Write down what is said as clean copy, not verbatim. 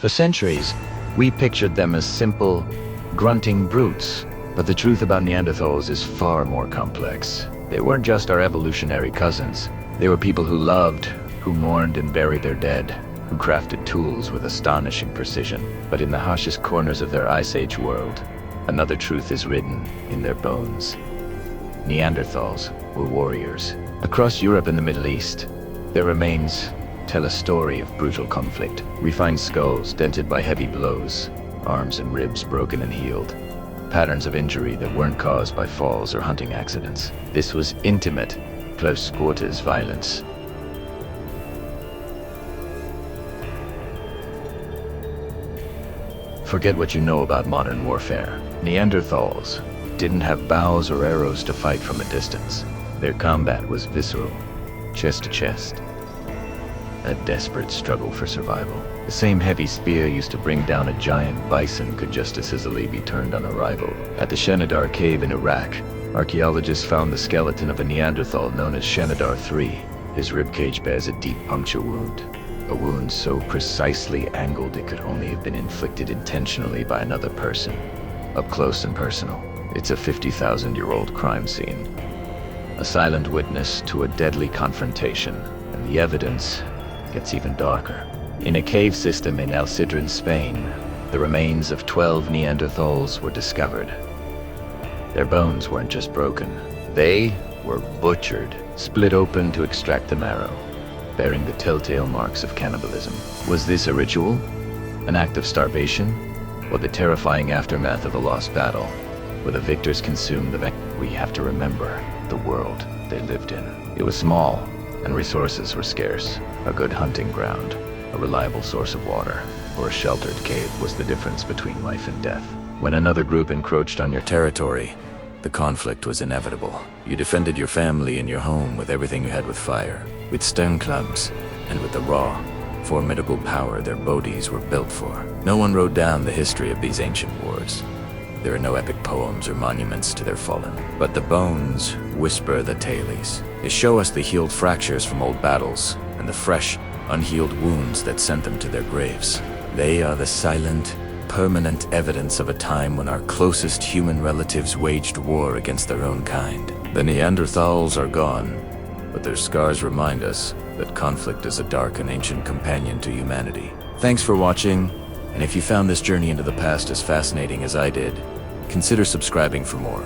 For centuries, we pictured them as simple, grunting brutes. But the truth about Neanderthals is far more complex. They weren't just our evolutionary cousins. They were people who loved, who mourned and buried their dead, who crafted tools with astonishing precision. But in the harshest corners of their Ice Age world, another truth is written in their bones. Neanderthals were warriors. Across Europe and the Middle East, their remains tell a story of brutal conflict. Refined skulls dented by heavy blows, arms and ribs broken and healed. Patterns of injury that weren't caused by falls or hunting accidents. This was intimate, close quarters violence. Forget what you know about modern warfare. Neanderthals didn't have bows or arrows to fight from a distance. Their combat was visceral, chest to chest. A desperate struggle for survival. The same heavy spear used to bring down a giant bison could just as easily be turned on a rival. At the Shanidar cave in Iraq, archaeologists found the skeleton of a Neanderthal known as Shanidar III. His ribcage bears a deep puncture wound. A wound so precisely angled it could only have been inflicted intentionally by another person. Up close and personal, it's a 50,000-year-old crime scene. A silent witness to a deadly confrontation, and the evidence gets even darker. In a cave system in El Sidran, Spain, the remains of 12 Neanderthals were discovered. Their bones weren't just broken. They were butchered, split open to extract the marrow, bearing the telltale marks of cannibalism. Was this a ritual? An act of starvation? Or the terrifying aftermath of a lost battle, where the victors consumed the victims? We have to remember the world they lived in. It was small, and resources were scarce. A good hunting ground, a reliable source of water, or a sheltered cave was the difference between life and death. When another group encroached on your territory, the conflict was inevitable. You defended your family and your home with everything you had, with fire, with stone clubs, and with the raw, formidable power their bodies were built for. No one wrote down the history of these ancient wars. There are no epic poems or monuments to their fallen. But the bones whisper the tales. They show us the healed fractures from old battles, and the fresh, unhealed wounds that sent them to their graves. They are the silent, permanent evidence of a time when our closest human relatives waged war against their own kind. The Neanderthals are gone, but their scars remind us that conflict is a dark and ancient companion to humanity. Thanks for watching, and if you found this journey into the past as fascinating as I did, consider subscribing for more.